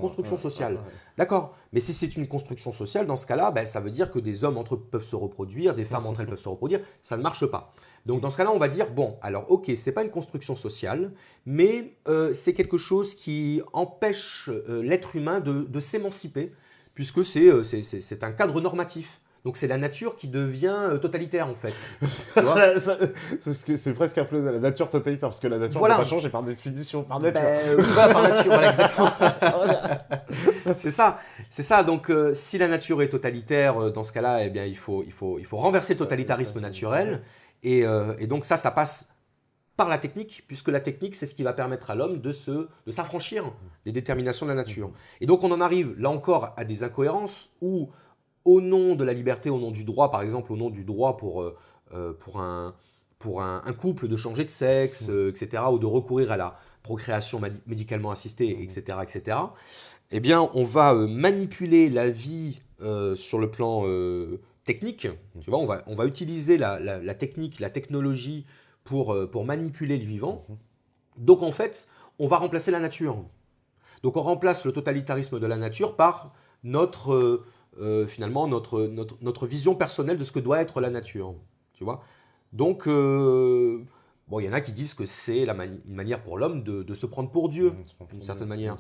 Construction sociale. D'accord. Mais si c'est une construction sociale, dans ce cas-là, ben, ça veut dire que des hommes entre eux peuvent se reproduire, des femmes entre elles peuvent se reproduire. Ça ne marche pas. Donc dans ce cas-là, on va dire, bon, alors ok, c'est pas une construction sociale, mais c'est quelque chose qui empêche l'être humain de s'émanciper, puisque c'est un cadre normatif. Donc c'est la nature qui devient totalitaire en fait. C'est presque un peu la nature totalitaire, parce que la nature ne peut pas changer par définition, par nature. Par nature, voilà, exactement. C'est ça. Donc si la nature est totalitaire, dans ce cas-là, eh bien, il faut renverser le totalitarisme naturel. Et donc ça passe par la technique, puisque la technique, c'est ce qui va permettre à l'homme de s'affranchir des déterminations de la nature. Et donc on en arrive, là encore, à des incohérences où au nom de la liberté, au nom du droit, par exemple, au nom du droit pour un couple de changer de sexe, etc., ou de recourir à la procréation médicalement assistée, etc., etc., eh bien, on va manipuler la vie sur le plan technique. Tu vois, on va utiliser la technique, la technologie pour manipuler le vivant. Donc, en fait, on va remplacer la nature. Donc, on remplace le totalitarisme de la nature par finalement notre vision personnelle de ce que doit être la nature. Tu vois. Donc, bon, il y en a qui disent que c'est une manière pour l'homme de se prendre pour Dieu, d'une certaine manière.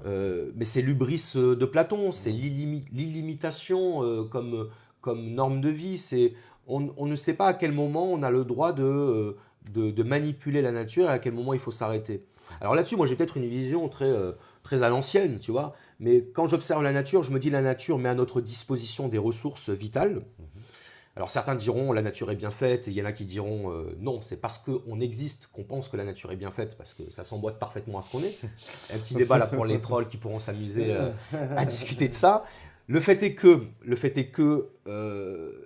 Mais c'est l'hubris de Platon, c'est l'illimitation comme norme de vie. On ne sait pas à quel moment on a le droit de manipuler la nature et à quel moment il faut s'arrêter. Alors là-dessus, moi j'ai peut-être une vision très à l'ancienne, tu vois, mais quand j'observe la nature, je me dis la nature met à notre disposition des ressources vitales. Alors certains diront la nature est bien faite, et il y en a qui diront non, c'est parce qu'on existe qu'on pense que la nature est bien faite, parce que ça s'emboîte parfaitement à ce qu'on est. Un petit débat là pour les trolls qui pourront s'amuser à discuter de ça. Le fait est que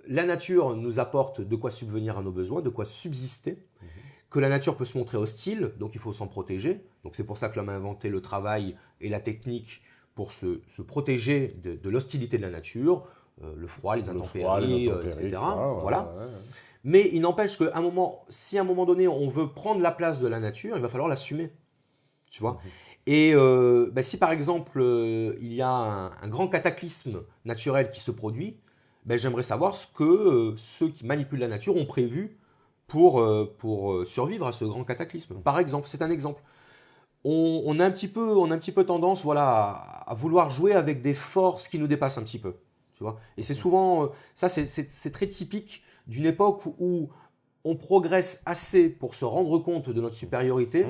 la nature nous apporte de quoi subvenir à nos besoins, de quoi subsister, que la nature peut se montrer hostile, donc il faut s'en protéger. Donc c'est pour ça que l'homme a inventé le travail et la technique pour se protéger de l'hostilité de la nature, le froid, les intempéries, etc. Voilà. Ouais. Mais il n'empêche que si à un moment donné on veut prendre la place de la nature, il va falloir l'assumer. Tu vois. Et si par exemple il y a un grand cataclysme naturel qui se produit, j'aimerais savoir ce que ceux qui manipulent la nature ont prévu pour survivre à ce grand cataclysme. Par exemple, c'est un exemple. On a un petit peu tendance à vouloir jouer avec des forces qui nous dépassent un petit peu. Tu vois. Et c'est souvent, ça c'est très typique d'une époque où on progresse assez pour se rendre compte de notre supériorité,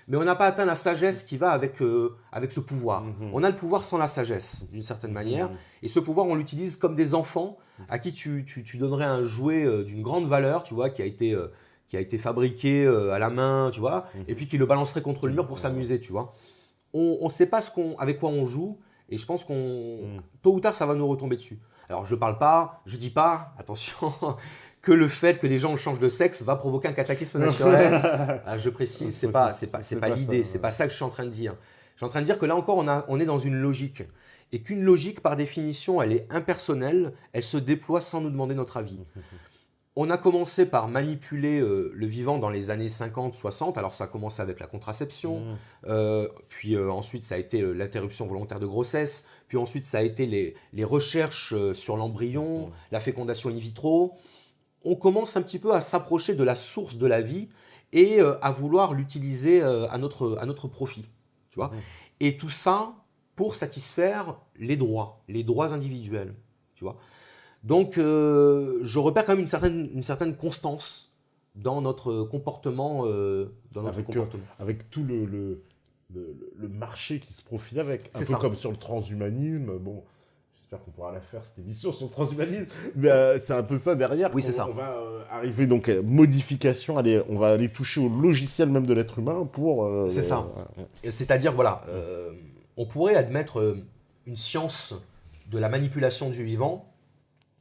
mais on n'a pas atteint la sagesse qui va avec ce pouvoir. On a le pouvoir sans la sagesse, d'une certaine manière, et ce pouvoir, on l'utilise comme des enfants à qui tu donnerais un jouet d'une grande valeur, tu vois, qui a été fabriqué à la main, tu vois, et puis qui le balancerait contre le mur pour s'amuser, tu vois. On ne sait pas avec quoi on joue, et je pense tôt ou tard, ça va nous retomber dessus. Alors, je dis pas, attention, que le fait que les gens changent de sexe va provoquer un cataclysme naturel. Je précise, c'est pas l'idée, c'est pas ça que je suis en train de dire. Je suis en train de dire que là encore, on est dans une logique. Et qu'une logique, par définition, elle est impersonnelle, elle se déploie sans nous demander notre avis. On a commencé par manipuler le vivant dans les années 50-60. Alors ça a commencé avec la contraception, puis ensuite ça a été l'interruption volontaire de grossesse, puis ensuite ça a été les recherches sur l'embryon, la fécondation in vitro. On commence un petit peu à s'approcher de la source de la vie et à vouloir l'utiliser à notre profit. Tu vois. Et tout ça pour satisfaire les droits individuels. Tu vois. Donc, je repère quand même une certaine constance dans notre comportement. Avec tout le marché qui se profile avec. Un peu comme sur le transhumanisme. Bon, j'espère qu'on pourra la faire, cette émission sur le transhumanisme. Mais c'est un peu ça derrière. Oui, c'est ça. On va arriver donc à modification. On va aller toucher au logiciel même de l'être humain pour... c'est ça. C'est-à-dire, on pourrait admettre une science de la manipulation du vivant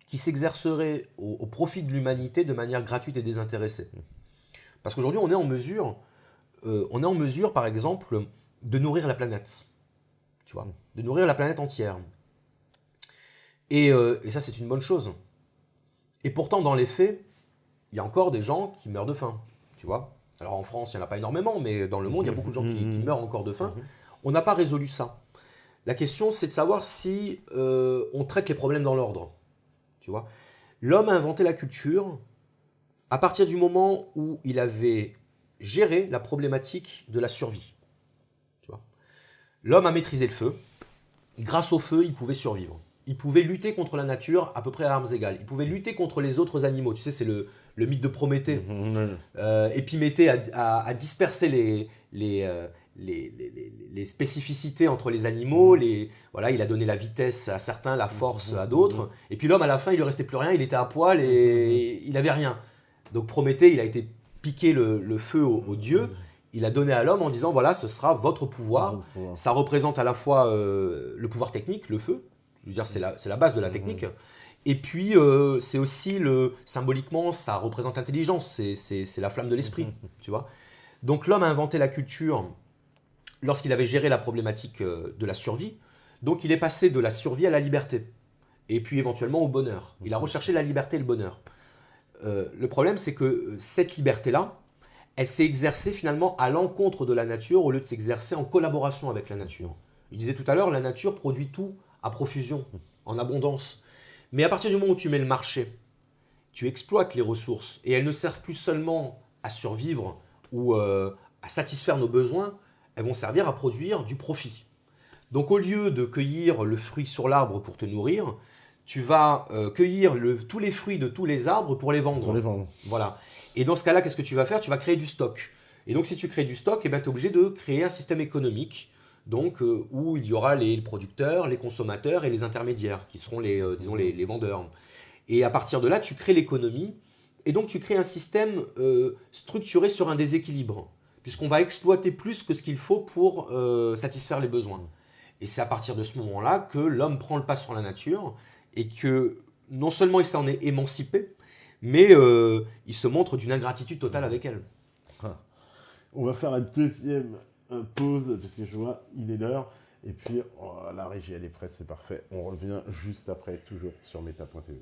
qui s'exercerait au profit de l'humanité de manière gratuite et désintéressée. Parce qu'aujourd'hui, on est en mesure, par exemple, de nourrir la planète. Tu vois, de nourrir la planète entière. Et ça, c'est une bonne chose. Et pourtant, dans les faits, il y a encore des gens qui meurent de faim. Tu vois. Alors en France, il n'y en a pas énormément, mais dans le monde, il y a beaucoup de gens qui meurent encore de faim. On n'a pas résolu ça. La question, c'est de savoir si on traite les problèmes dans l'ordre. Tu vois, l'homme a inventé la culture à partir du moment où il avait géré la problématique de la survie. Tu vois, l'homme a maîtrisé le feu. Grâce au feu, il pouvait survivre. Il pouvait lutter contre la nature à peu près à armes égales. Il pouvait lutter contre les autres animaux. Tu sais, c'est le mythe de Prométhée. Épiméthée a dispersé les spécificités entre les animaux, il a donné la vitesse à certains, la force à d'autres, et puis l'homme à la fin il lui restait plus rien, il était à poil et il n'avait rien. Donc Prométhée il a été piquer le feu aux dieux, il a donné à l'homme en disant voilà ce sera votre pouvoir, ça représente à la fois le pouvoir technique, le feu, je veux dire c'est la base de la technique, et puis c'est aussi symboliquement ça représente l'intelligence, c'est la flamme de l'esprit, tu vois. Donc l'homme a inventé la culture lorsqu'il avait géré la problématique de la survie. Donc il est passé de la survie à la liberté, et puis éventuellement au bonheur. Il a recherché la liberté et le bonheur. Le problème, c'est que cette liberté-là, elle s'est exercée finalement à l'encontre de la nature au lieu de s'exercer en collaboration avec la nature. Il disait tout à l'heure, la nature produit tout à profusion, en abondance. Mais à partir du moment où tu mets le marché, tu exploites les ressources, et elles ne servent plus seulement à survivre ou à satisfaire nos besoins, elles vont servir à produire du profit. Donc au lieu de cueillir le fruit sur l'arbre pour te nourrir, tu vas cueillir tous les fruits de tous les arbres pour les vendre. Pour les vendre. Voilà. Et dans ce cas-là, qu'est-ce que tu vas faire? Tu vas créer du stock. Et donc si tu crées du stock, eh ben, tu es obligé de créer un système économique donc, où il y aura les producteurs, les consommateurs et les intermédiaires, qui seront disons les vendeurs. Et à partir de là, tu crées l'économie, et donc tu crées un système structuré sur un déséquilibre, puisqu'on va exploiter plus que ce qu'il faut pour satisfaire les besoins. Et c'est à partir de ce moment-là que l'homme prend le pas sur la nature, et que non seulement il s'en est émancipé, mais il se montre d'une ingratitude totale avec elle. On va faire la deuxième pause, parce que je vois, il est l'heure. Et puis, la régie, elle est prête, c'est parfait. On revient juste après, toujours sur Meta.tv.